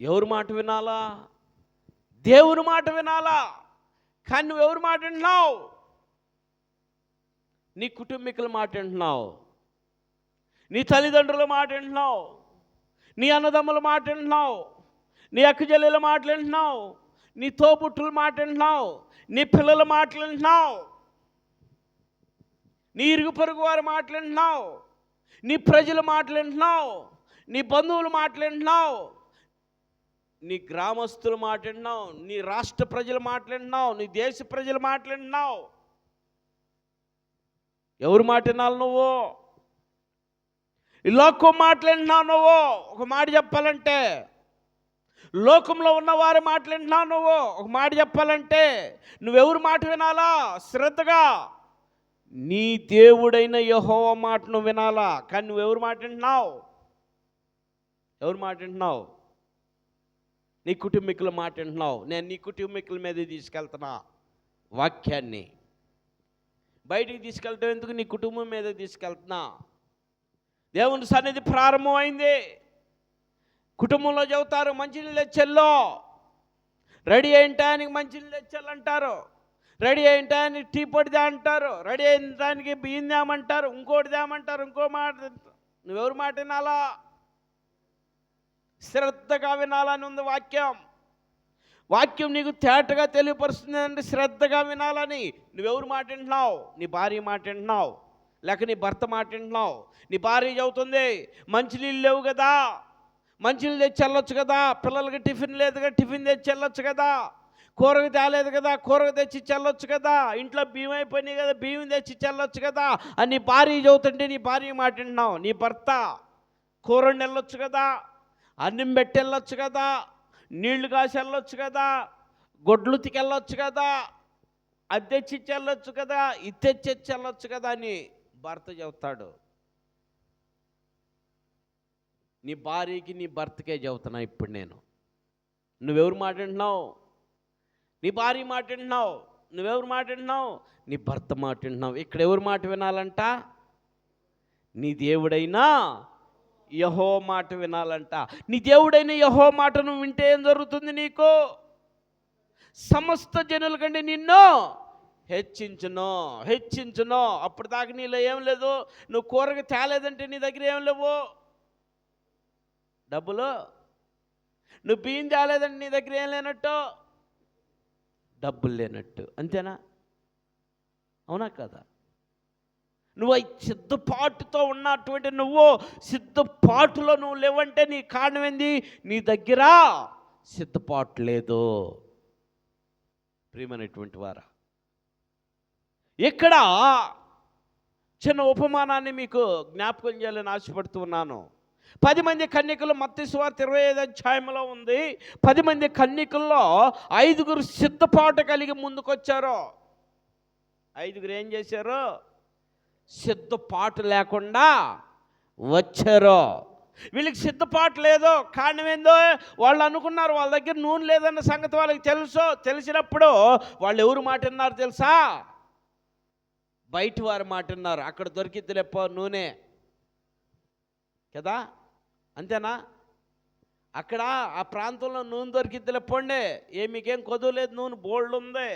ఎవరి మాట వినాలా? దేవుని మాట వినాలా. కానీ నువ్వు ఎవరి మాట వింటున్నావు? నీ కుటుంబీకుల మాట వింటున్నావు, నీ తల్లిదండ్రుల మాట వింటున్నావు, నీ అన్నదమ్ముల మాట వింటున్నావు, నీ అక్కచెల్లెల మాటలు వింటున్నావు, నీ తోబుట్టుల మాట వింటున్నావు, నీ పిల్లల మాటలు వింటున్నావు, నీ ఇరుగు పొరుగు వారి మాటలు వింటున్నావు, నీ ప్రజల మాటలు వింటున్నావు, నీ బంధువుల మాటలు వింటున్నావు, నీ గ్రామస్తుల మాట వింటున్నావు, నీ రాష్ట్ర ప్రజల మాటలు వింటున్నావు, నీ దేశ ప్రజల మాటలు వింటున్నావు. ఎవరు మాట వినాలి నువ్వు? ఈ లోకం మాటలు వింటున్నావు నువ్వు. ఒక మాట చెప్పాలంటే లోకంలో ఉన్న వారి మాటలు వింటున్నావు నువ్వు. ఒక మాట చెప్పాలంటే నువ్వెవరు మాట వినాలా? శ్రద్ధగా నీ దేవుడైన యెహోవా మాట నువ్వు వినాలా. కానీ నువ్వెవరు మాట వింటున్నావు? ఎవరు మాట వింటున్నావు? నీ కుటుంబీకుల మాట వింటున్నావు. నేను నీ కుటుంబీకుల మీద తీసుకెళ్తున్నా వాక్యాన్ని. బయటికి తీసుకెళ్ళటం ఎందుకు? నీ కుటుంబం మీద తీసుకెళ్తున్నా. దేవుని సన్నిధి ప్రారంభమైంది. కుటుంబంలో చెబుతారు మంచినీళ్ళు తెచ్చెల్లో, రెడీ అయిన టయానికి మంచినీళ్ళు తెచ్చాలంటారు, రెడీ అయిన టయానికి టీ పొడిదా అంటారు, రెడీ అయిన టయానికి బియ్యం తేమంటారు, ఇంకోటి తేమంటారు, ఇంకో మాట. నువ్వెవరు మాట వినాలా? శ్రద్ధగా వినాలని ఉంది వాక్యం. వాక్యం నీకు తేటగా తెలియపరుస్తుంది అంటే శ్రద్ధగా వినాలని. నువ్వెవరు మాట వింటున్నావు? నీ భార్య మాట వింటున్నావు, లేక నీ భర్త మాట వింటున్నావు. నీ భార్య చెబుతుంది మంచినీళ్ళు లేవు కదా, మంచినీళ్ళు తెచ్చి వెళ్ళొచ్చు కదా, పిల్లలకి టిఫిన్ లేదు కదా, టిఫిన్ తెచ్చి వెళ్ళొచ్చు కదా, కూరగా తేలేదు కదా, కూరగా తెచ్చి చెల్లొచ్చు కదా, ఇంట్లో బియ్యం అయిపోయినాయి కదా, బియ్యం తెచ్చి చెల్లొచ్చు కదా అని నీ భార్య చెబుతుంటే నీ భార్య మాట వింటున్నావు. నీ భర్త కూరని వెళ్ళొచ్చు కదా, అన్నం పెట్టి వెళ్ళొచ్చు కదా, నీళ్లు కాసి వెళ్ళొచ్చు కదా, గొడ్లు ఉతికి వెళ్ళొచ్చు కదా, అది తెచ్చి వెళ్ళొచ్చు కదా, ఇది తెచ్చి వెళ్ళొచ్చు కదా అని భర్త చెబుతాడు. నీ భార్యకి నీ భర్తకే చెబుతున్నా ఇప్పుడు నేను. నువ్వెవరు మాట వింటున్నావు? నీ భార్య మాట వింటున్నావు. నువ్వెవరు మాట వింటున్నావు? నీ భర్త మాట వింటున్నావు. ఇక్కడ ఎవరు మాట వినాలంట? నీ దేవుడైనా యెహోవా మాట వినాలంట. నీ దేవుడైన యెహోవా మాట నువ్వు వింటే ఏం జరుగుతుంది? నీకు సమస్త జనుల కంటే నిన్ను హెచ్చించును. అప్పుడు దాకా నీలో ఏం లేదు. నువ్వు కూరగా తేలేదంటే నీ దగ్గర ఏం లేవు డబ్బులు. నువ్వు బియ్యం తేలేదంటే నీ దగ్గర ఏం లేనట్టు, డబ్బులు లేనట్టు. అంతేనా? అవునా కదా? నువ్వు సిద్ధపాటుతో ఉన్నటువంటి నువ్వు సిద్ధపాటులో నువ్వు లేవంటే నీ కారణం ఏంది? నీ దగ్గర సిద్ధపాటు లేదు. ప్రియమైనటువంటి వారా, ఇక్కడ చిన్న ఉపమానాన్ని మీకు జ్ఞాపకం చేయాలని ఆశపడుతూ ఉన్నాను. 10 మంది కన్యకులు మత్తయి సువార్త 25వ అధ్యాయంలో ఉంది. 10 మంది కన్యకుల్లో 5గురు సిద్ధపాటు కలిగి ముందుకొచ్చారు. 5గురు ఏం చేశారు? సిద్ధపాటు లేకుండా వచ్చారు. వీళ్ళకి సిద్ధపాటు లేదు. కారణం ఏందో? వాళ్ళు అనుకున్నారు వాళ్ళ దగ్గర నూనె లేదన్న సంగతి వాళ్ళకి తెలిసినప్పుడు వాళ్ళు ఎవరు మాట విన్నారు తెలుసా? బయట వారు మాట విన్నారు. అక్కడ దొరికిద్ది లేపో నూనె కదా, అంతేనా? అక్కడ ఆ ప్రాంతంలో నూనె దొరికిద్దిలే, పోండి, మీకేం కొదువలేదు, నూనె బోల్డ్ ఉంది,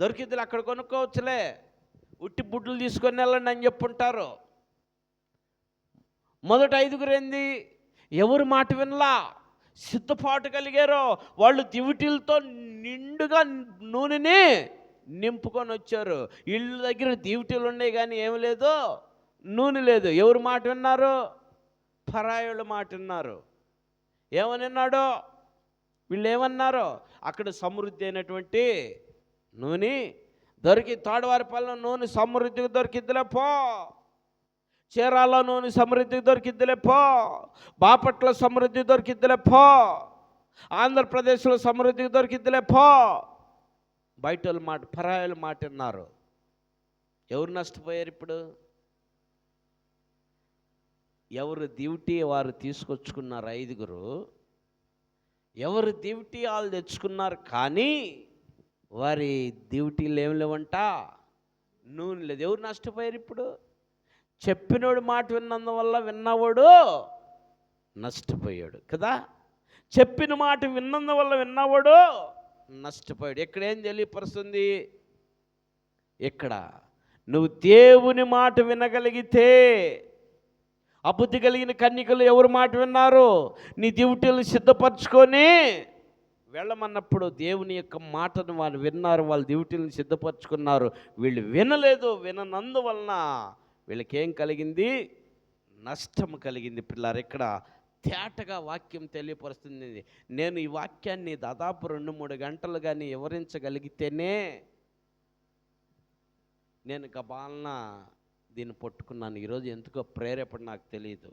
దొరికిద్దిలే, అక్కడ కొనుక్కోవచ్చులే, ఉట్టి బుడ్లు తీసుకొని వెళ్ళండి అని చెప్పుంటారు. మొదట 5గురు ఏంది? ఎవరు మాట వినలా, సిద్ధపాటు కలిగారో వాళ్ళు దివిటీలతో నిండుగా నూనెని నింపుకొని వచ్చారు. ఇళ్ళ దగ్గర దివిటీలు ఉన్నాయి కానీ ఏమి లేదు, నూనె లేదు. ఎవరు మాట విన్నారు? పరాయోళ్ళ మాట విన్నారు. ఏమని విన్నాడో? వీళ్ళు ఏమన్నారు? అక్కడ సమృద్ధి అయినటువంటి నూనె దొరికి, తోడవారిపల్లిలో నూనె సమృద్ధికి దొరికిద్దిలే పో, చీరాల్లో నూనె సమృద్ధికి దొరికిద్దిలే పో, బాపట్ల సమృద్ధి దొరికిద్దిలే పో, ఆంధ్రప్రదేశ్లో సమృద్ధికి దొరికిద్దిలే పో. బయట వాళ్ళ మాట, పరాయోళ్ళ మాట విన్నారు. ఎవరు నష్టపోయారు ఇప్పుడు? ఎవరు డ్యూటీ వారు తీసుకొచ్చుకున్నారు 5గురు. ఎవరు డ్యూటీ వాళ్ళు తెచ్చుకున్నారు, కానీ వారి డ్యూటీలు ఏం లేవంట, నూనె లేదు. ఎవరు నష్టపోయారు ఇప్పుడు? చెప్పినోడు మాట విన్నందువల్ల విన్నవాడు నష్టపోయాడు కదా. చెప్పిన మాట విన్నందువల్ల విన్నవాడు నష్టపోయాడు. ఇక్కడ ఏం తెలియపరుస్తుంది? ఇక్కడ నువ్వు దేవుని మాట వినగలిగితే, అబుద్ధి కలిగిన కన్యకలు ఎవరు మాట విన్నారు? నీ డ్యూటీలు సిద్ధపరచుకొని వెళ్ళమన్నప్పుడు దేవుని యొక్క మాటను వాళ్ళు విన్నారు, వాళ్ళ డ్యూటీలను సిద్ధపరచుకున్నారు. వీళ్ళు వినలేదు. విననందువలన వీళ్ళకేం కలిగింది? నష్టం కలిగింది. పిల్లారు, ఇక్కడ తేటగా వాక్యం తెలియపరుస్తుంది. నేను ఈ వాక్యాన్ని దాదాపు 2-3 గంటలు కానీ వివరించగలిగితేనే నేను గబాలన దీన్ని పట్టుకున్నాను. ఈరోజు ఎందుకో ప్రేరేపణ నాకు తెలియదు.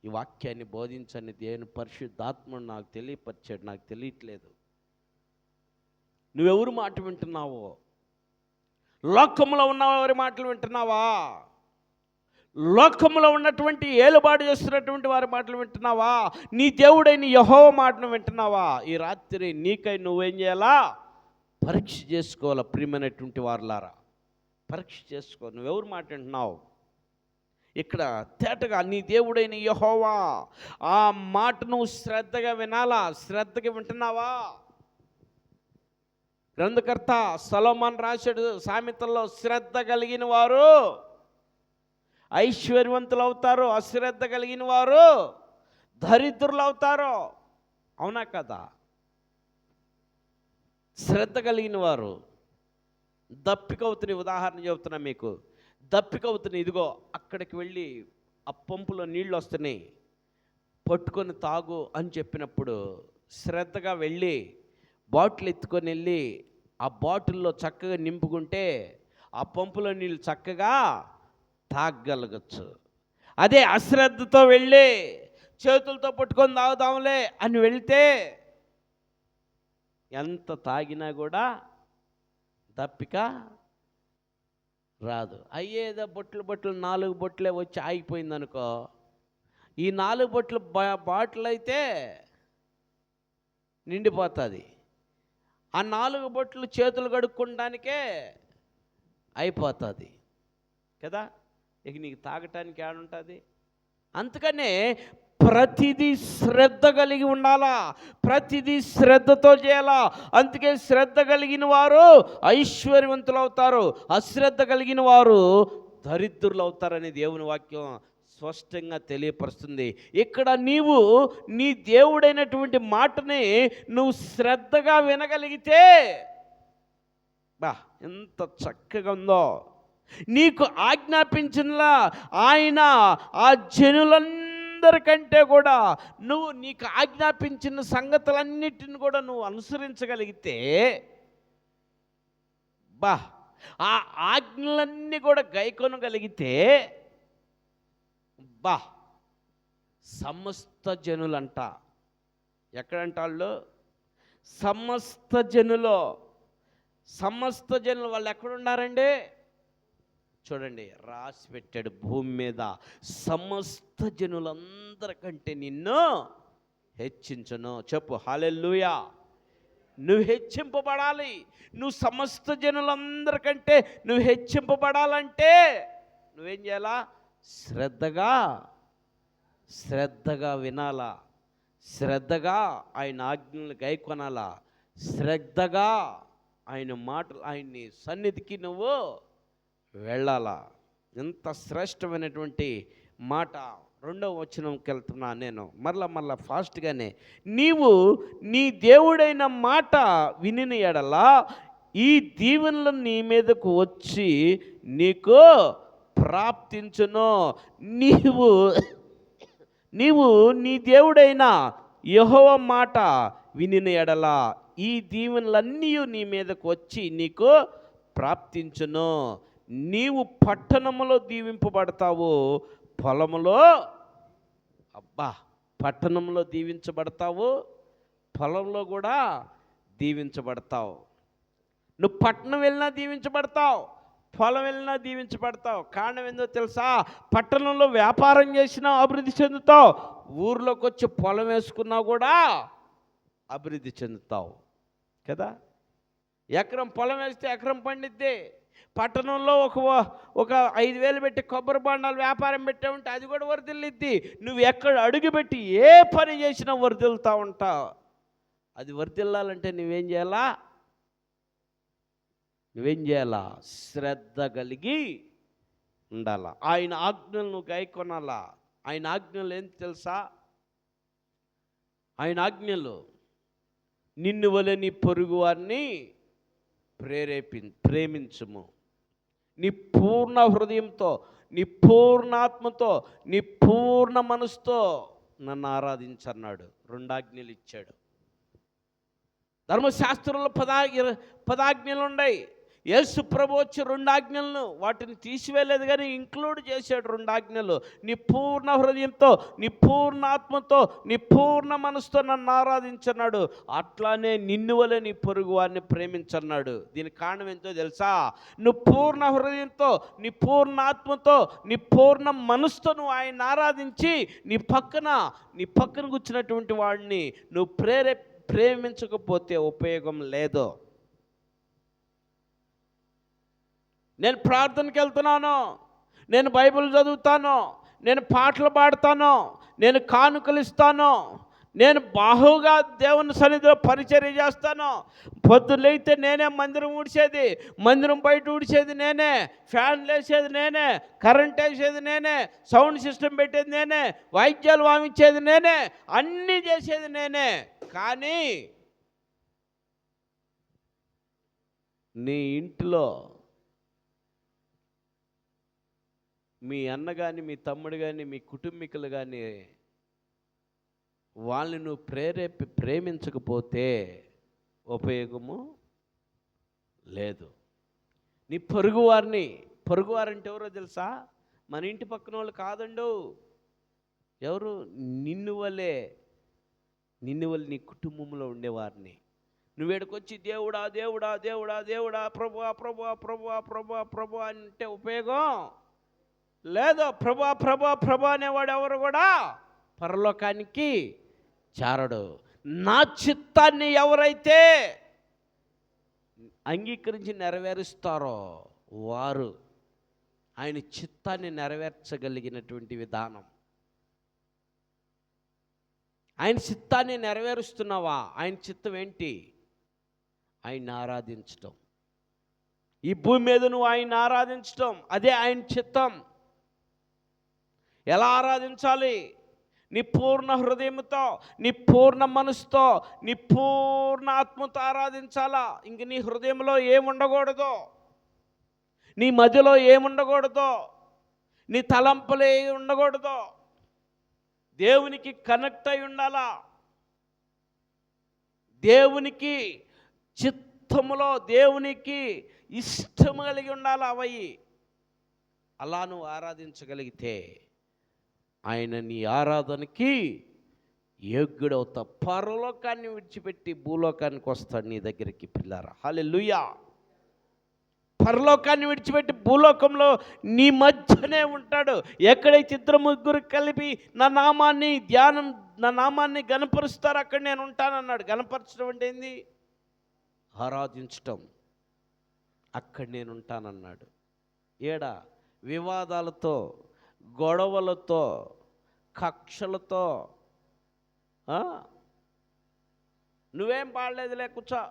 ఈ వాక్యాన్ని బోధించని దేవుని పరిశుద్ధాత్ముడు నాకు తెలియపరిచాడు. నాకు తెలియట్లేదు. నువ్వెవరు మాట వింటున్నావో? లోకంలో ఉన్నవారి మాటలు వింటున్నావా? లోకంలో ఉన్నటువంటి ఏలుబాటు చేస్తున్నటువంటి వారి మాటలు వింటున్నావా? నీ దేవుడైన యెహోవా మాటను వింటున్నావా? ఈ రాత్రి నీకై నువ్వేం చేయాలా? పరీక్ష చేసుకోవాలా. ప్రియమైనటువంటి వారులారా, పరీక్ష చేసుకో. నువ్వెవరు మాట వింటున్నావు? ఇక్కడ తేటగా నీ దేవుడైన యెహోవా ఆ మాటను శ్రద్ధగా వినాలా. శ్రద్ధగా వింటున్నావా? గ్రంథకర్త సొలొమోను రాశాడు సామెతల్లో, శ్రద్ధ కలిగిన వారు ఐశ్వర్యవంతులు అవుతారు, అశ్రద్ధ కలిగిన వారు దరిద్రులు అవుతారు. అవునా కదా? శ్రద్ధ కలిగిన వారు దప్పికవుతున్న ఉదాహరణ చెబుతున్నా మీకు. దప్పికవుతున్న ఇదిగో అక్కడికి వెళ్ళి ఆ పంపులో నీళ్ళు వస్తున్నాయి, పట్టుకొని తాగు అని చెప్పినప్పుడు శ్రద్ధగా వెళ్ళి బాటిల్ ఎత్తుకొని వెళ్ళి ఆ బాటిల్లో చక్కగా నింపుకుంటే ఆ పంపులో నీళ్ళు చక్కగా తాగగలగచ్చు. అదే అశ్రద్ధతో వెళ్ళి చేతులతో పట్టుకొని తాగుదాంలే అని వెళ్తే ఎంత తాగినా కూడా దప్పిక రాదు. అయ్యేదో బొట్లు 4 బొట్లే వచ్చి ఆగిపోయిందనుకో, ఈ 4 బొట్లు బాటిల్ అయితే నిండిపోతుంది. ఆ 4 బొట్లు చేతులు కడుక్కోవడానికే అయిపోతుంది కదా. ఇక నీకు తాగటానికి ఏడుంటుంది? అందుకనే ప్రతిదీ శ్రద్ధ కలిగి ఉండాలా, ప్రతిదీ శ్రద్ధతో చేయాలా. అందుకే శ్రద్ధ కలిగిన వారు ఐశ్వర్యవంతులు అవుతారు, అశ్రద్ధ కలిగిన వారు దరిద్రులు అవుతారని దేవుని వాక్యం స్పష్టంగా తెలియపరుస్తుంది. ఇక్కడ నీవు నీ దేవుడైనటువంటి మాటని నువ్వు శ్రద్ధగా వినగలిగితే, ఎంత చక్కగా ఉందో. నీకు ఆజ్ఞాపించినలా ఆయన ఆ జనులందరికంటే కూడా నువ్వు నీకు ఆజ్ఞాపించిన సంగతులన్నిటిని కూడా నువ్వు అనుసరించగలిగితే, ఆ ఆజ్ఞలన్నీ కూడా గైకొనగలిగితే, సమస్త జనులంట. ఎక్కడంట వాళ్ళు? సమస్త జనులు. సమస్త జనులు వాళ్ళు ఎక్కడున్నారండి? చూడండి, రాసి పెట్టాడు భూమి మీద, సమస్త జనులందరికంటే నిన్ను హెచ్చించును. చెప్పు హల్లెలూయా. నువ్వు హెచ్చింపబడాలి. నువ్వు సమస్త జనులందరికంటే నువ్వు హెచ్చింపబడాలంటే నువ్వేం చేయాలా? శ్రద్ధగా వినాలా, శ్రద్ధగా ఆయన ఆజ్ఞలు గైకొనాలా, శ్రద్ధగా ఆయన మాటలు, ఆయన్ని సన్నిధికి నువ్వు వెళ్ళాలా. ఎంత శ్రేష్టమైనటువంటి మాట. 2వ వచనంకి వెళ్తున్నా నేను మరలా ఫాస్ట్గానే. నీవు నీ దేవుడైన మాట వినిన ఎడల ఈ దీవెనలు నీ మీదకు వచ్చి నీకు ప్రాప్తించును. నీవు నీ దేవుడైన యెహోవా మాట వినిన ఎడల ఈ దీవెనలన్నీ నీ మీదకు వచ్చి నీకు ప్రాప్తించును. నీవు పట్టణములో దీవింపబడతావు, పొలములో పట్టణంలో దీవించబడతావు, పొలంలో కూడా దీవించబడతావు. నువ్వు పట్టణం వెళ్ళినా దీవించబడతావు, పొలం వెళ్ళినా దీవించబడతావు. కారణం ఏందో తెలుసా? పట్టణంలో వ్యాపారం చేసినా అభివృద్ధి చెందుతావు, ఊర్లోకి వచ్చి పొలం వేసుకున్నా కూడా అభివృద్ధి చెందుతావు కదా. ఎకరం పొలం వేస్తే ఎకరం పండిద్ది, పట్టణంలో ఒక 5,000 పెట్టి కొబ్బరి బొండాలు వ్యాపారం పెట్టామంటే అది కూడా వర్ధిల్లిద్ది. నువ్వు ఎక్కడ అడుగుపెట్టి ఏ పని చేసినా వర్ధిల్లుతూ ఉంటావు. అది వర్ధిల్లాలంటే నువ్వేం చేయాలా? శ్రద్ధ కలిగి ఉండాలా. ఆయన ఆజ్ఞలు నువ్వు గైకొనాలా. ఆయన ఆజ్ఞలు ఏంటి తెలుసా? ఆయన ఆజ్ఞలు నిన్ను వలె నీ పొరుగు వారిని ప్రేమించుము. నీ పూర్ణ హృదయంతో, నీ పూర్ణాత్మతో, నీ పూర్ణ మనసుతో నన్ను ఆరాధించన్నాడు. 2 ఆజ్ఞలు ఇచ్చాడు. ధర్మశాస్త్రంలో 10 ఆజ్ఞలు ఉన్నాయి. యేసు ప్రభు వచ్చి 2 ఆజ్ఞలను వాటిని తీసివేయలేదు, కానీ ఇంక్లూడ్ చేశాడు 2 ఆజ్ఞలు. నీ పూర్ణ హృదయంతో, నీ పూర్ణాత్మతో, నీ పూర్ణ మనసుతో నన్ను ఆరాధించన్నాడు. అట్లానే నిన్ను వలె నీ పొరుగు వారిని ప్రేమించన్నాడు. దీనికి కారణం ఏంటో తెలుసా? నువ్వు పూర్ణ హృదయంతో, నీ పూర్ణాత్మతో, నీ పూర్ణ మనసుతో నువ్వు ఆయన ఆరాధించి నీ పక్కన కూర్చున్నటువంటి వాడిని నువ్వు ప్రేమించకపోతే ఉపయోగం లేదు. నేను ప్రార్థనకి వెళ్తున్నాను, నేను బైబిల్ చదువుతాను, నేను పాటలు పాడతాను, నేను కానుకలు ఇస్తాను, నేను బాహుగా దేవుని సన్నిధిలో పరిచర్య చేస్తాను. పొద్దున్నైతే నేనే మందిరం ఊడ్చేది, మందిరం బయట ఊడ్చేది నేనే, ఫ్యాన్లు వేసేది నేనే, కరెంట్ వేసేది నేనే, సౌండ్ సిస్టమ్ పెట్టేది నేనే, వాయిద్యాలు వాయించేది నేనే, అన్నీ చేసేది నేనే. కానీ నీ ఇంట్లో మీ అన్న కానీ, మీ తమ్ముడు కానీ, మీ కుటుంబీకులు కానీ వాళ్ళని నువ్వు ప్రేమించకపోతే ఉపయోగము లేదు. నీ పొరుగువారంటే ఎవరో తెలుసా? మన ఇంటి పక్కన వాళ్ళు కాదండు. ఎవరు? నిన్ను వలె నీ కుటుంబంలో ఉండేవారిని. నువ్వేడుకొచ్చి దేవుడా దేవుడా దేవుడా దేవుడా ప్రభువా ప్రభువా ప్రభువా ప్రభువా ప్రభువా అంటే ఉపయోగం లేదు. ప్రభా అనేవాడు ఎవరు కూడా పరలోకానికి చేరడు. నా చిత్తాన్ని ఎవరైతే అంగీకరించి నెరవేరుస్తారో వారు ఆయన చిత్తాన్ని నెరవేర్చగలిగినటువంటి విధానం. ఆయన చిత్తాన్ని నెరవేరుస్తున్నావా? ఆయన చిత్తం ఏంటి? ఆయన ఆరాధించటం. ఈ భూమి మీద నువ్వు ఆయన ఆరాధించటం, అదే ఆయన చిత్తం. ఎలా ఆరాధించాలి? నీ పూర్ణ హృదయంతో, నీ పూర్ణ మనసుతో, నీ పూర్ణ ఆత్మతో ఆరాధించాలా. ఇంక నీ హృదయంలో ఏముండకూడదు, నీ మధ్యలో ఏముండకూడదు, నీ తలంపులు ఉండకూడదు. దేవునికి కనెక్ట్ అయి ఉండాలా. దేవునికి చిత్తములో, దేవునికి ఇష్టం కలిగి ఉండాలి అవయి. అలా నువ్వు ఆరాధించగలిగితే ఆయన నీ ఆరాధనకి యోగ్యుడవుతా. పరలోకాన్ని విడిచిపెట్టి భూలోకానికి వస్తాడు నీ దగ్గరికి పిల్లారా. హల్లెలూయా. పరలోకాన్ని విడిచిపెట్టి భూలోకంలో నీ మధ్యనే ఉంటాడు. ఎక్కడైతే 2-3 కలిపి నా నామాన్ని గణపరుస్తారు అక్కడ నేను ఉంటానన్నాడు. గణపరచడం అంటే ఏంది? ఆరాధించటం. అక్కడ నేను ఉంటానన్నాడు. వివాదాలతో, గొడవలతో, కక్షలతో నువ్వేం పాడలేదులే కూర్చో,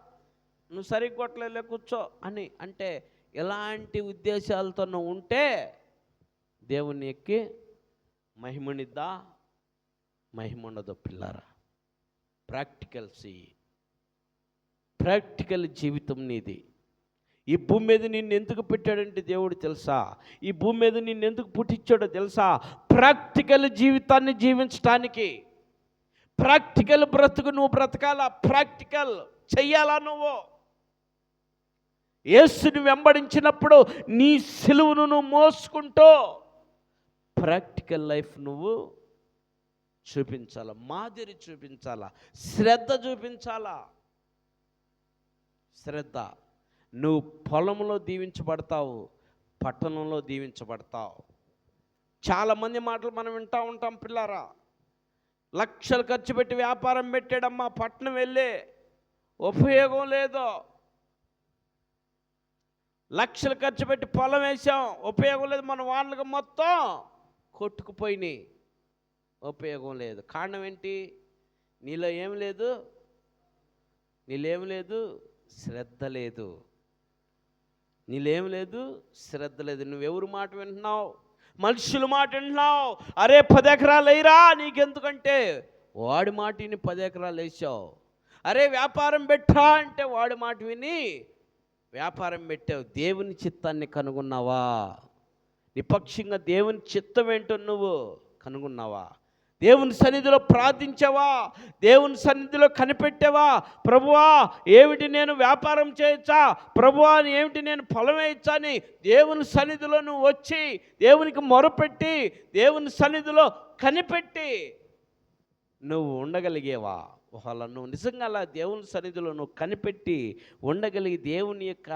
నువ్వు సరిగొట్టలేదులే కూర్చో అని అంటే ఎలాంటి ఉద్దేశాలతో నువ్వు ఉంటే దేవుని ఎక్కి మహిమనిద్దా? మహిమ ఉండదు పిల్లారా. ప్రాక్టికల్ జీవితం నీది. ఈ భూమి మీద నిన్ను ఎందుకు పెట్టాడంటే దేవుడు తెలుసా? ఈ భూమి మీద నిన్ను ఎందుకు పుట్టించాడో తెలుసా? ప్రాక్టికల్ జీవితాన్ని జీవించటానికి. ప్రాక్టికల్ బ్రతుకు నువ్వు బ్రతకాలా, ప్రాక్టికల్ చెయ్యాలా. నువ్వు యేసుని వెంబడించినప్పుడు నీ సిలువను నువ్వు మోసుకుంటూ ప్రాక్టికల్ లైఫ్ నువ్వు చూపించాలా, మాదిరి చూపించాలా, శ్రద్ధ చూపించాలా. శ్రద్ధ. నువ్వు పొలంలో దీవించబడతావు, పట్టణంలో దీవించబడతావు. చాలామంది మాటలు మనం వింటూ ఉంటాం పిల్లారా. లక్షలు ఖర్చు పెట్టి వ్యాపారం పెట్టాడమ్మా, పట్టణం వెళ్ళే ఉపయోగం లేదు. లక్షలు ఖర్చు పెట్టి పొలం వేసాం, ఉపయోగం లేదు. మన వాళ్ళకి మొత్తం కొట్టుకుపోయినాయి, ఉపయోగం లేదు. కారణం ఏంటి? నీలో ఏం లేదు, నీలేం లేదు, శ్రద్ధ లేదు. నీలేం లేదు, శ్రద్ధ లేదు. నువ్వెవరు మాట వింటున్నావు? మనుషుల మాట వింటున్నావు. అరే 10 ఎకరాలు వేయరా, నీకెందుకంటే వాడి మాట విని 10 ఎకరాలు వేసావు. అరే వ్యాపారం పెట్టా అంటే వాడి మాట విని వ్యాపారం పెట్టావు. దేవుని చిత్తాన్ని కనుగొన్నావా? నిపక్షంగా దేవుని చిత్తం ఏంటో నువ్వు కనుగొన్నావా? దేవుని సన్నిధిలో ప్రార్థించావా? దేవుని సన్నిధిలో కనిపెట్టావా? ప్రభువా ఏమిటి నేను వ్యాపారం చేయొచ్చా? ప్రభువా ఏమిటి నేను పొలం వేయచ్చా అని దేవుని సన్నిధిలో నువ్వు వచ్చి దేవునికి మొరపెట్టి దేవుని సన్నిధిలో కనిపెట్టి నువ్వు ఉండగలిగేవా? ఒకవేళ నువ్వు నిజంగా అలా దేవుని సన్నిధిలో నువ్వు కనిపెట్టి ఉండగలిగి దేవుని యొక్క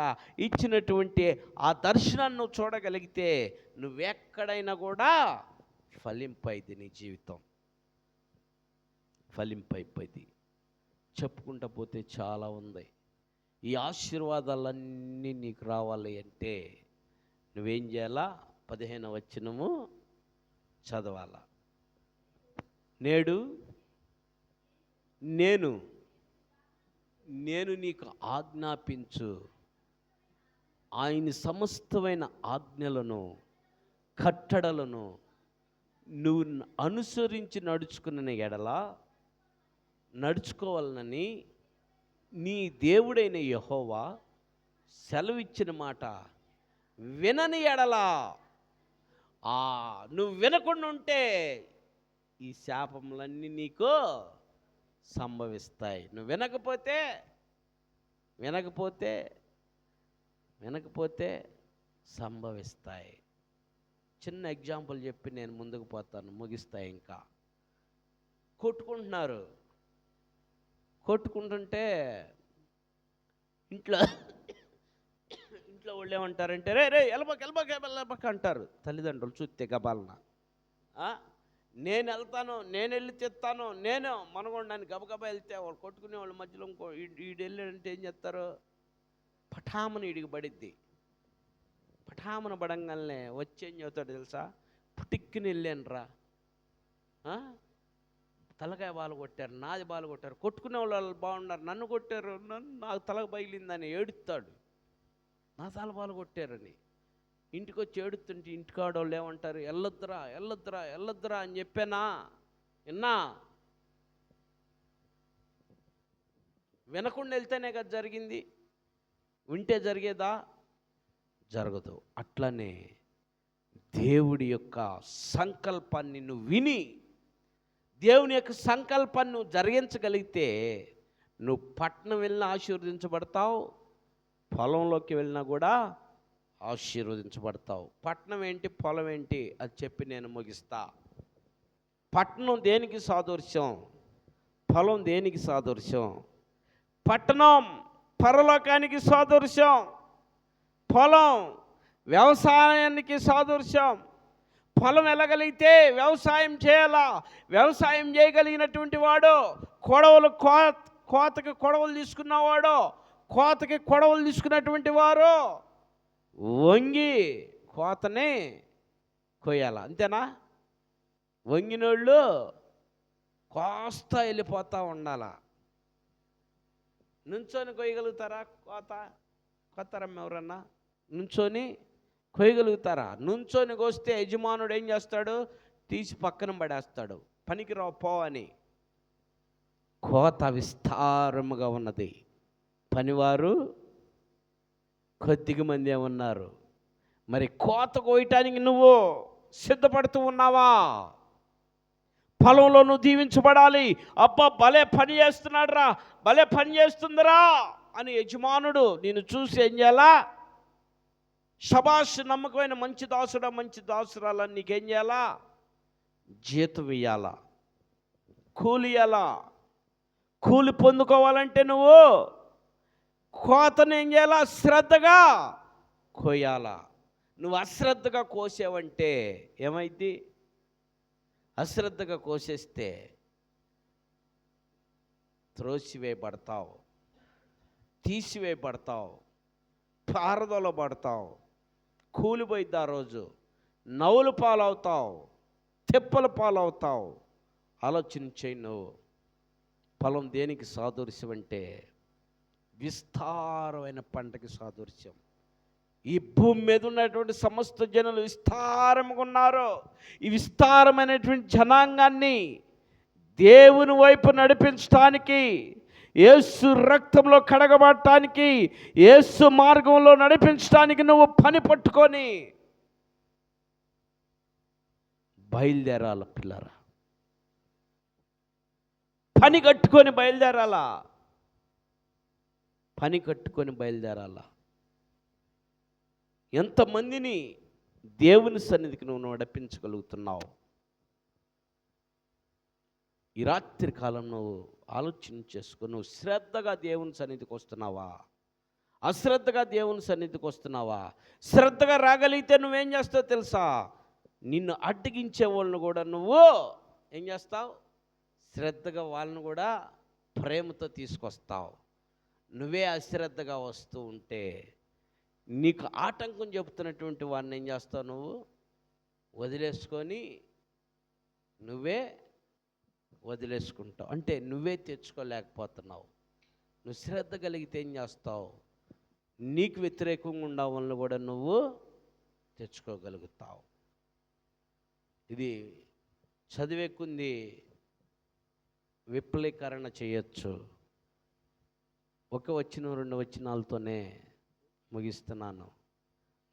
ఇచ్చినటువంటి ఆ దర్శనాన్ని నువ్వు చూడగలిగితే నువ్వెక్కడైనా కూడా ఫలింపైంది, నీ జీవితం ఫలింపైపోయింది. చెప్పుకుంటూ పోతే చాలా ఉంది. ఈ ఆశీర్వాదాలన్నీ నీకు రావాలి అంటే నువ్వేం చేయాలా? 15వ వచనము చదవాలా. నేడు నేను నీకు ఆజ్ఞాపించు ఆయన సమస్తమైన ఆజ్ఞలను కట్టడలను నువ్వు అనుసరించి నడుచుకున్న ఎడల నడుచుకోవాలని నీ దేవుడైన యెహోవా సెలవిచ్చిన మాట వినని ఎడల, నువ్వు వినకుండా ఉంటే ఈ శాపములన్నీ నీకు సంభవిస్తాయి. నువ్వు వినకపోతే సంభవిస్తాయి. చిన్న ఎగ్జాంపుల్ చెప్పి నేను ముందుకు పోతాను, ముగిస్తాయి. ఇంకా కొట్టుకుంటుంటే ఇంట్లో వాళ్ళు ఏమంటారంటే రే ఎలబక అంటారు తల్లిదండ్రులు చూస్తే గబాలన. నేను వెళ్తాను, నేను వెళ్ళి తెస్తాను, నేను మనగొండానికి గబగబా వెళ్తే వాళ్ళు కొట్టుకునే వాళ్ళ మధ్యలో ఇంకో ఈడు వెళ్ళాడంటే ఏం చేస్తారు? పఠామని ఈడికి పడిద్ది. పఠామన పడంగానే వచ్చేం చెబుతాడు తెలుసా? పుటిక్కిని వెళ్ళాను రా, తలకాయ బాలు కొట్టారు, నాది బాలు కొట్టారు, కొట్టుకునే వాళ్ళు బాగున్నారు, నన్ను కొట్టారు, నాకు తలకు బయలిందని ఏడుస్తాడు. నా తల బాలు కొట్టారని ఇంటికి వచ్చి ఏడుతుంటే ఇంటికాడోళ్ళు ఏమంటారు? వెళ్ళొద్దురా అని చెప్పానా? వినకుండా వెళ్తేనే కదా జరిగింది, వింటే జరిగేదా? జరగదు. అట్లనే దేవుడి యొక్క సంకల్పాన్ని నువ్వు విని దేవుని యొక్క సంకల్పాన్ని నువ్వు జరిగించగలిగితే నువ్వు పట్టణం వెళ్ళినా ఆశీర్వదించబడతావు, పొలంలోకి వెళ్ళినా కూడా ఆశీర్వదించబడతావు. పట్టణం ఏంటి, పొలం ఏంటి అది చెప్పి నేను ముగిస్తా. పట్టణం దేనికి సాదృశ్యం? పొలం దేనికి సాదృశ్యం? పట్టణం పరలోకానికి సాదృశ్యం, పొలం వ్యవసాయానికి సాదృశ్యం. పొలం వెళ్ళగలిగితే వ్యవసాయం చేయాలా. వ్యవసాయం చేయగలిగినటువంటి వాడు కోతకి కొడవలు తీసుకున్నవాడు, కోతకి కొడవలు తీసుకున్నటువంటి వారు వంగి కోతని కొయ్యాల. అంతేనా? వంగినోళ్ళు కోస్తా వెళ్ళిపోతూ ఉండాల. నుంచొని కొయ్యగలుగుతారా? కొత్తరమ్మ ఎవరన్నా నుంచొని కొయ్యగలుగుతారా? నుంచొని కోస్తే యజమానుడు ఏం చేస్తాడు? తీసి పక్కన పడేస్తాడు, పనికిరావు పో అని. కోత విస్తారముగా ఉన్నది, పనివారు కొద్దిగా మంది ఉన్నారు. మరి కోత కోయటానికి నువ్వు సిద్ధపడుతూ ఉన్నావా? పొలంలో నువ్వు దీవించబడాలి. అబ్బా భలే పని చేస్తున్నాడు రా, భలే పని చేస్తుందిరా అని యజమానుడు నేను చూసి ఏం చేయాలా? శబాష్, నమ్మకమైన మంచి దాసుడా, మంచి దాసురాలని నీకేం చేయాలా? జీతం ఇయ్యాలా, కూలి ఇయ్యాలా. కూలి పొందుకోవాలంటే నువ్వు కోతను ఏం చేయాలా? శ్రద్ధగా కోయాలా. నువ్వు అశ్రద్ధగా కోసావంటే ఏమైంది? అశ్రద్ధగా కోసేస్తే త్రోసివేయబడతావు, తీసివేయబడతావు. పారదోల పడతావు, కూలిపోయిద్ది ఆ రోజు, నవ్వులు పాలవుతావు, తిప్పల పాలవుతావు. ఆలోచించే నువ్వు. పొలం దేనికి సాదృశ్యం అంటే విస్తారమైన పంటకి సాదృశ్యం. ఈ భూమి మీద ఉన్నటువంటి సమస్త జనులు విస్తారంగా ఉన్నారు. ఈ విస్తారమైనటువంటి జనాంగాన్ని దేవుని వైపు నడిపించడానికి, యేసు రక్తంలో కడగబడటానికి, యేసు మార్గంలో నడిపించడానికి నువ్వు పని పట్టుకొని బయలుదేరాల పిల్లరా. పని కట్టుకొని బయలుదేరాలా, పని కట్టుకొని బయలుదేరాలా. ఎంతమందిని దేవుని సన్నిధికి నువ్వు నడిపించగలుగుతున్నావు? ఈ రాత్రి కాలం నువ్వు ఆలోచన చేసుకో. నువ్వు శ్రద్ధగా దేవుని సన్నిధికి వస్తున్నావా, అశ్రద్ధగా దేవుని సన్నిధికి వస్తున్నావా? శ్రద్ధగా రాగలిగితే నువ్వేం చేస్తావు తెలుసా? నిన్ను అడ్డగించే వాళ్ళను కూడా నువ్వు ఏం చేస్తావు? శ్రద్ధగా వాళ్ళను కూడా ప్రేమతో తీసుకొస్తావు. నువ్వే అశ్రద్ధగా వస్తూ ఉంటే నీకు ఆటంకం చెబుతున్నటువంటి వాడిని ఏం చేస్తావు? నువ్వు వదిలేసుకొని నువ్వే వదిలేసుకుంటావు. అంటే నువ్వే తెచ్చుకోలేకపోతున్నావు. నువ్వు శ్రద్ధ కలిగితే ఏం చేస్తావు? నీకు వ్యతిరేకంగా ఉన్న వాళ్ళని కూడా నువ్వు తెచ్చుకోగలుగుతావు. ఇది చదివేకుంది విప్లవీకరణ చేయొచ్చు. ఒక వచనం 2 వచనాలతోనే ముగిస్తున్నాను.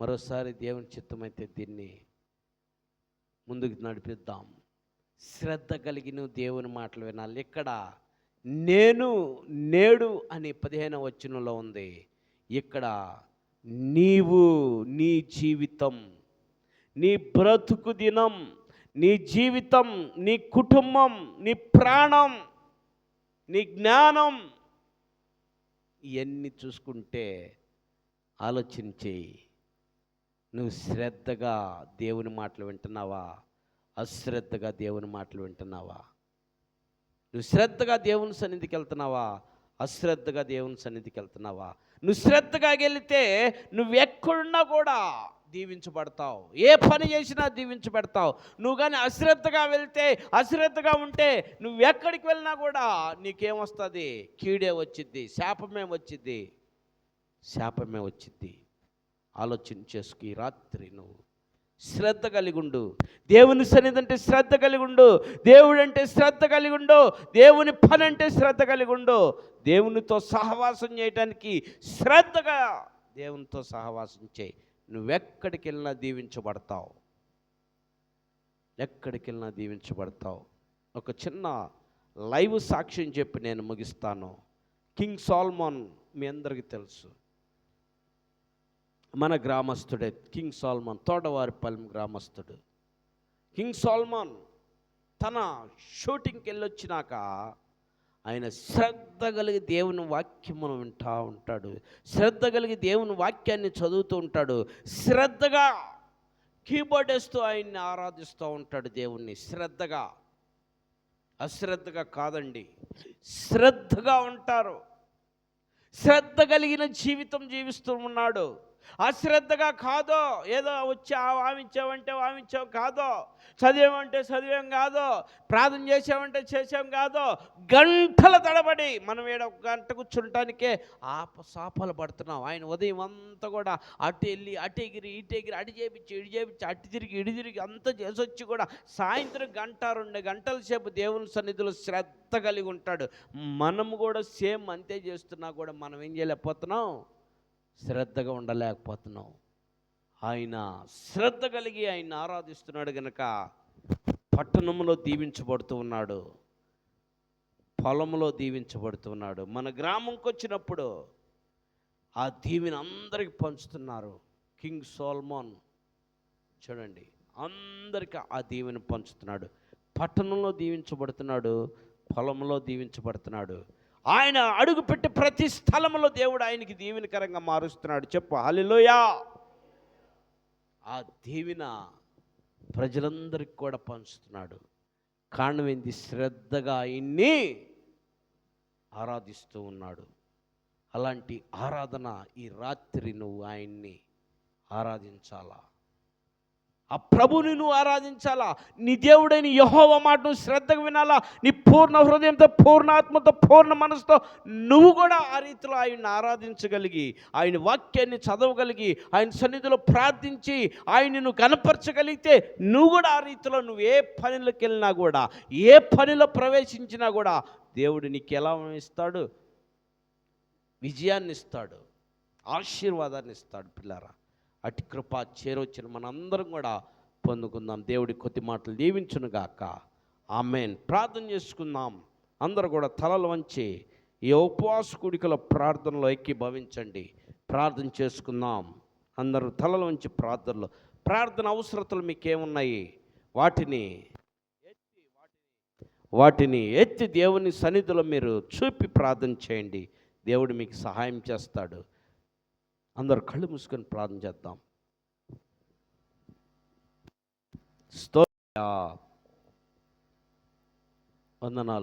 మరోసారి దేవుని చిత్తమైతే దీన్ని ముందుకు నడిపిద్దాం. శ్రద్ధ కలిగి నువ్వు దేవుని మాటలు వినాలి. ఇక్కడ నేను నేడు అని 15వ వచనంలో ఉంది. ఇక్కడ నీవు, నీ జీవితం, నీ బ్రతుకు దినం, నీ జీవితం, నీ కుటుంబం, నీ ప్రాణం, నీ జ్ఞానం, ఇవన్నీ చూసుకుంటే ఆలోచించి నువ్వు శ్రద్ధగా దేవుని మాటలు వింటున్నావా, అశ్రద్ధగా దేవుని మాటలు వింటున్నావా? నువ్వు శ్రద్ధగా దేవుని సన్నిధికి వెళ్తున్నావా, అశ్రద్ధగా దేవుని సన్నిధికి వెళ్తున్నావా? నువ్వు శ్రద్ధగా వెళితే నువ్వు ఎక్కడున్నా కూడా దీవించబడతావు. ఏ పని చేసినా దీవించబడతావు. నువ్వు కానీ అశ్రద్ధగా వెళ్తే, అశ్రద్ధగా ఉంటే నువ్వు ఎక్కడికి వెళ్ళినా కూడా నీకేమొస్తుంది? కీడే వచ్చిద్ది, శాపమే వచ్చిద్ది, శాపమే వచ్చిద్ది. ఆలోచన చేసుకు. ఈ రాత్రి నువ్వు శ్రద్ధ కలిగి ఉండు. దేవుని సన్నిధి అంటే శ్రద్ధ కలిగి ఉండు. దేవుడు అంటే శ్రద్ధ కలిగి ఉండు. దేవుని పని అంటే శ్రద్ధ కలిగి ఉండు. దేవునితో సహవాసం చేయటానికి శ్రద్ధగా దేవునితో సహవాసం చేయి. నువ్వెక్కడికి వెళ్ళినా దీవించబడతావు, ఎక్కడికి వెళ్ళినా దీవించబడతావు. ఒక చిన్న లైవ్ సాక్ష్యం చెప్పి నేను ముగిస్తాను. కింగ్ సాల్మన్ మీ అందరికీ తెలుసు, మన గ్రామస్తుడే. కింగ్ సాల్మన్ తోటవారిపల్లి గ్రామస్తుడు. కింగ్ సాల్మన్ తన షూటింగ్కి వెళ్ళొచ్చినాక ఆయన శ్రద్ధ కలిగి దేవుని వాక్యమును వింటూ ఉంటాడు. శ్రద్ధ కలిగి దేవుని వాక్యాన్ని చదువుతూ ఉంటాడు. శ్రద్ధగా కీబోర్డ్ వేస్తూ ఆయన్ని ఆరాధిస్తూ ఉంటాడు దేవుణ్ణి. శ్రద్ధగా, అశ్రద్ధగా కాదండి, శ్రద్ధగా ఉంటారు. శ్రద్ధ కలిగిన జీవితం జీవిస్తూ ఉన్నాడు. అశ్రద్ధగా కాదో, ఏదో వచ్చి వామించావంటే వామించావు కాదో, చదివామంటే చదివాం కాదో, ప్రార్థన చేసామంటే చేసాం కాదో, గంటల తడబడి మనం ఏడ 1 గంట కూర్చుంటానికే సాపాలు పడుతున్నాం. ఆయన ఉదయం అంతా కూడా అటు వెళ్ళి అటు ఎగిరి ఇటు ఎగిరి, అటు చేపించి ఇటు చేపించి, అటు తిరిగి ఇటు తిరిగి అంతా చేసి వచ్చి కూడా సాయంత్రం 1-2 గంటల సేపు దేవుని సన్నిధిలో శ్రద్ధ కలిగి ఉంటాడు. మనము కూడా సేమ్ అంతే చేస్తున్నా కూడా మనం ఏం చేయలేకపోతున్నాం? శ్రద్ధగా ఉండలేకపోతున్నాం. ఆయన శ్రద్ధ కలిగి ఆయన ఆరాధిస్తున్నాడు గనక పట్టణంలో దీవించబడుతూ ఉన్నాడు, పొలంలో దీవించబడుతూ ఉన్నాడు. మన గ్రామంకి వచ్చినప్పుడు ఆ దీవెన అందరికి పంచుతున్నారు. కింగ్ సాల్మన్ చూడండి, అందరికీ ఆ దీవెన పంచుతున్నాడు. పట్టణంలో దీవించబడుతున్నాడు, పొలంలో దీవించబడుతున్నాడు. ఆయన అడుగుపెట్టి ప్రతి స్థలంలో దేవుడు ఆయనకి దీవెనకరంగా మారుస్తున్నాడు. చెప్పు హల్లెలూయా. ఆ దీవెన ప్రజలందరికీ కూడా పంచుతున్నాడు. కారణం ఏంది? శ్రద్ధగా ఆయన్ని ఆరాధిస్తూ ఉన్నాడు. అలాంటి ఆరాధన ఈ రాత్రి నువ్వు ఆయన్ని ఆరాధించాలా, ఆ ప్రభుని నువ్వు ఆరాధించాలా. నీ దేవుడైన యెహోవా మాటను శ్రద్ధగా వినాలా. నీ పూర్ణ హృదయంతో, పూర్ణ ఆత్మతో, పూర్ణ మనసుతో నువ్వు కూడా ఆ రీతిలో ఆయన్ని ఆరాధించగలిగి, ఆయన వాక్యాన్ని చదవగలిగి, ఆయన సన్నిధిలో ప్రార్థించి ఆయన్ని నువ్వు కనపరచగలిగితే నువ్వు కూడా ఆ రీతిలో నువ్వు ఏ పనిలోకి వెళ్ళినా కూడా, ఏ పనిలో ప్రవేశించినా కూడా దేవుడు నీకు ఎలా ఇస్తాడు? విజయాన్ని ఇస్తాడు, ఆశీర్వాదాన్ని ఇస్తాడు. పిల్లారా, అటు కృప చేరొచ్చిన మనందరం కూడా పొందుకుందాం. దేవుడి కొద్ది మాటలు దీవించునుగాక. ఆమేన్. ప్రార్థన చేసుకుందాం. అందరూ కూడా తలలు వంచి ఈ ఉపవాస కూడికల ప్రార్థనలో ఏకీభవించండి. ప్రార్థన చేసుకుందాం. అందరూ తలలు వంచి ప్రార్థన అవసరతలు మీకేమున్నాయి వాటిని ఎత్తి దేవుని సన్నిధిలో మీరు చూపి ప్రార్థన చేయండి. దేవుడు మీకు సహాయం చేస్తాడు. అందరూ కళ్ళు మూసుకొని ప్రార్థన చేద్దాం. స్తోత్రం, వందనాలు.